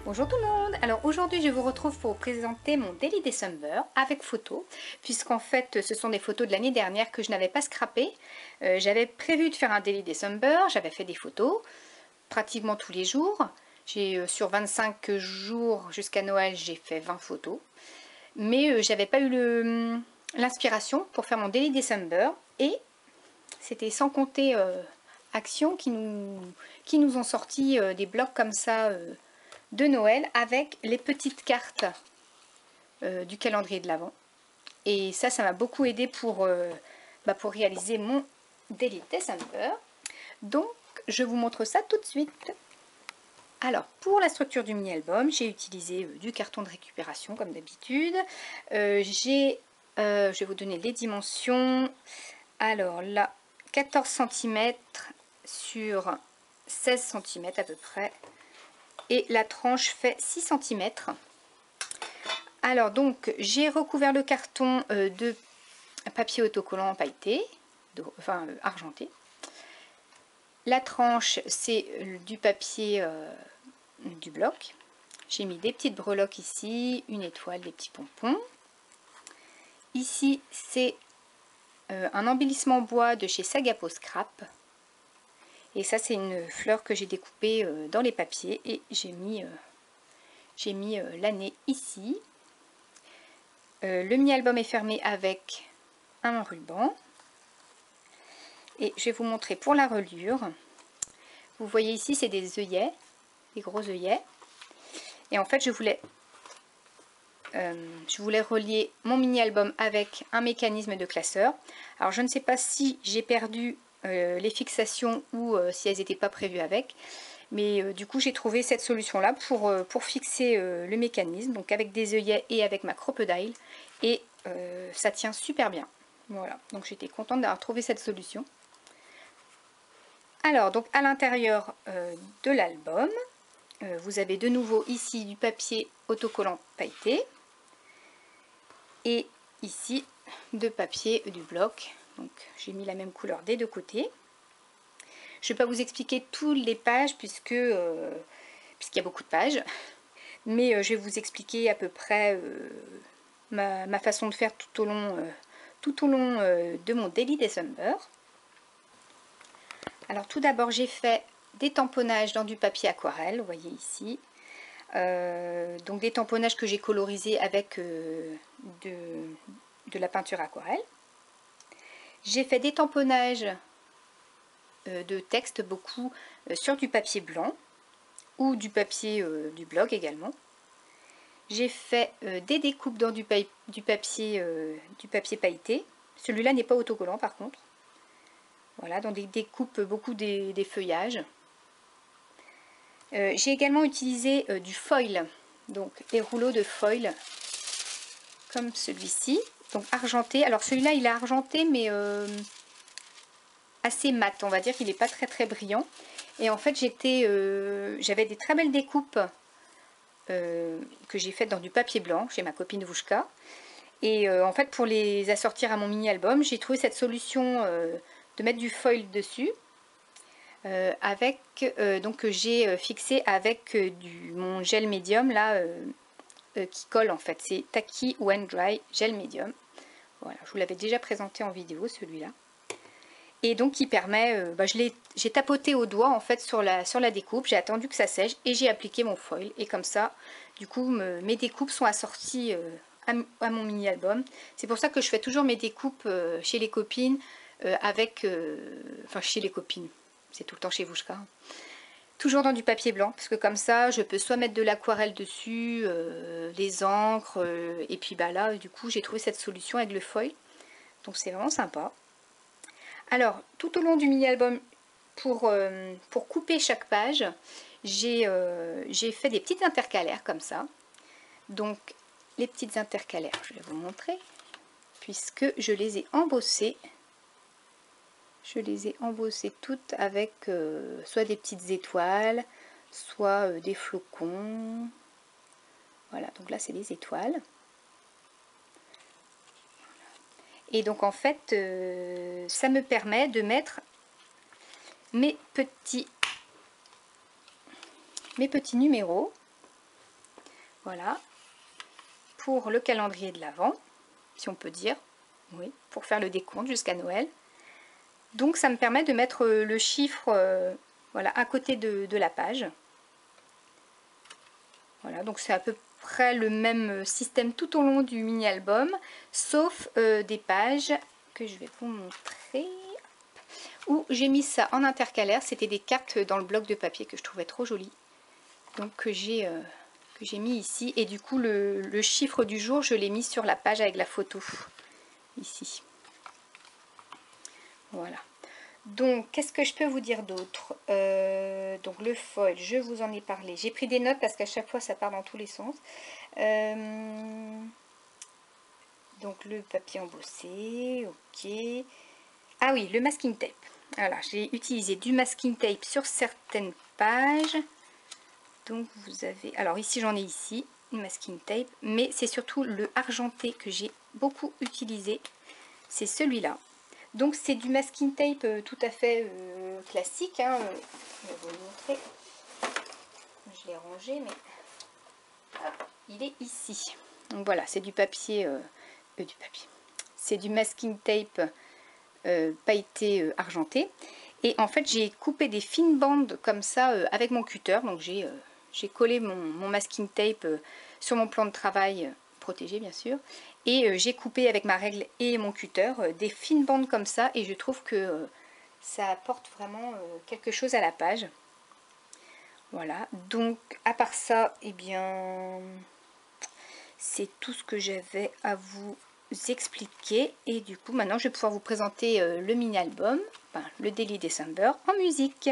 Bonjour tout le monde. Alors aujourd'hui je vous retrouve pour vous présenter mon Daily December avec photos, puisqu'en fait ce sont des photos de l'année dernière que je n'avais pas scrappées. J'avais prévu de faire un Daily December, j'avais fait des photos pratiquement tous les jours. Sur 25 jours jusqu'à Noël, j'ai fait 20 photos. Mais j'avais pas eu l'inspiration pour faire mon Daily December, et c'était sans compter Action qui nous ont sorti des blocs comme ça de Noël avec les petites cartes du calendrier de l'Avent. Et ça m'a beaucoup aidé pour réaliser mon Daily December. Donc, je vous montre ça tout de suite. Alors, pour la structure du mini-album, j'ai utilisé du carton de récupération comme d'habitude. Je vais vous donner les dimensions. Alors là, 14 cm sur 16 cm à peu près. Et la tranche fait 6 cm. Alors donc, j'ai recouvert le carton de papier autocollant pailleté, argenté. La tranche, c'est du papier du bloc. J'ai mis des petites breloques ici, une étoile, des petits pompons. Ici, c'est un embellissement bois de chez Sagapo Scrap. Et ça, c'est une fleur que j'ai découpée dans les papiers. Et j'ai mis l'année ici. Le mini-album est fermé avec un ruban. Et je vais vous montrer pour la reliure. Vous voyez ici, c'est des œillets, des gros œillets. Et en fait, je voulais relier mon mini-album avec un mécanisme de classeur. Alors, je ne sais pas si j'ai perdu les fixations ou si elles n'étaient pas prévues avec. Mais du coup, j'ai trouvé cette solution-là pour fixer le mécanisme, donc avec des œillets et avec ma crocodile. Et ça tient super bien. Voilà, donc j'étais contente d'avoir trouvé cette solution. Alors, donc à l'intérieur de l'album, vous avez de nouveau ici du papier autocollant pailleté. Et ici, de papier du bloc. Donc, j'ai mis la même couleur des deux côtés. Je ne vais pas vous expliquer toutes les pages puisqu'il y a beaucoup de pages. Mais je vais vous expliquer à peu près ma façon de faire tout au long de mon Daily December. Alors tout d'abord, j'ai fait des tamponnages dans du papier aquarelle, vous voyez ici. Donc des tamponnages que j'ai colorisés avec de la peinture aquarelle. J'ai fait des tamponnages de texte beaucoup sur du papier blanc ou du papier du blog également. J'ai fait des découpes dans du papier pailleté. Celui-là n'est pas autocollant par contre. Voilà, dans des découpes beaucoup des feuillages. J'ai également utilisé du foil, donc des rouleaux de foil comme celui-ci, donc argenté. Alors celui-là il est argenté mais assez mat, on va dire qu'il n'est pas très brillant. Et en fait j'avais des très belles découpes que j'ai faites dans du papier blanc chez ma copine Vouchka. Et en fait pour les assortir à mon mini-album, j'ai trouvé cette solution de mettre du foil dessus. Donc j'ai fixé avec mon gel médium là qui colle en fait, c'est Tacky One Dry Gel Medium. Voilà, je vous l'avais déjà présenté en vidéo celui-là. Et donc qui permet, j'ai tapoté au doigt en fait sur la découpe, j'ai attendu que ça sèche et j'ai appliqué mon foil. Et comme ça, du coup, mes découpes sont assorties à mon mini-album. C'est pour ça que je fais toujours mes découpes chez les copines, chez les copines, c'est tout le temps chez Vouchka. Toujours dans du papier blanc, parce que comme ça, je peux soit mettre de l'aquarelle dessus, des encres, et puis là, du coup, j'ai trouvé cette solution avec le foil. Donc c'est vraiment sympa. Alors, tout au long du mini-album, pour couper chaque page, j'ai fait des petites intercalaires comme ça. Donc, les petites intercalaires, je vais vous montrer, puisque je les ai embossées. Je les ai embossées toutes avec soit des petites étoiles, soit des flocons. Voilà, donc là, c'est des étoiles. Et donc en fait, ça me permet de mettre mes petits numéros Voilà, pour le calendrier de l'Avent, si on peut dire, oui, pour faire le décompte jusqu'à Noël. Donc ça me permet de mettre le chiffre voilà, à côté de la page. Voilà, donc c'est à peu près le même système tout au long du mini-album, sauf des pages que je vais vous montrer, où j'ai mis ça en intercalaire. C'était des cartes dans le bloc de papier que je trouvais trop joli, donc que j'ai mis ici. Et du coup, le chiffre du jour, je l'ai mis sur la page avec la photo, ici. Voilà. Donc, qu'est-ce que je peux vous dire d'autre? Donc, le foil, je vous en ai parlé. J'ai pris des notes parce qu'à chaque fois, ça part dans tous les sens. Donc, le papier embossé, ok. Ah oui, le masking tape. Voilà, j'ai utilisé du masking tape sur certaines pages. Donc, vous avez... Alors, ici, j'en ai ici, le masking tape. Mais c'est surtout le argenté que j'ai beaucoup utilisé. C'est celui-là. Donc c'est du masking tape tout à fait classique. Hein. Je vais vous le montrer. Je l'ai rangé, mais hop, il est ici. Donc voilà, c'est du papier. C'est du masking tape pailleté argenté. Et en fait, j'ai coupé des fines bandes comme ça avec mon cutter. Donc j'ai collé mon masking tape sur mon plan de travail protégé, bien sûr. Et j'ai coupé avec ma règle et mon cutter des fines bandes comme ça. Et je trouve que ça apporte vraiment quelque chose à la page. Voilà. Donc, à part ça, eh bien, c'est tout ce que j'avais à vous expliquer. Et du coup, maintenant, je vais pouvoir vous présenter le mini-album, enfin, le Daily December, en musique.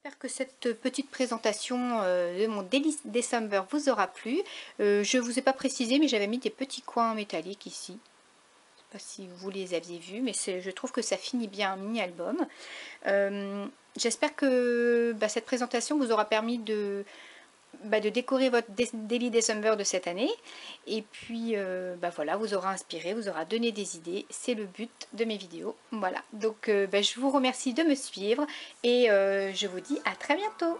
J'espère que cette petite présentation de mon Daily December vous aura plu. Je ne vous ai pas précisé, mais j'avais mis des petits coins métalliques ici. Je ne sais pas si vous les aviez vus, mais je trouve que ça finit bien un mini-album. J'espère que cette présentation vous aura permis de décorer votre Daily December de cette année. Et puis voilà, vous aura inspiré, vous aura donné des idées. C'est le but de mes vidéos. Voilà, donc je vous remercie de me suivre et je vous dis à très bientôt.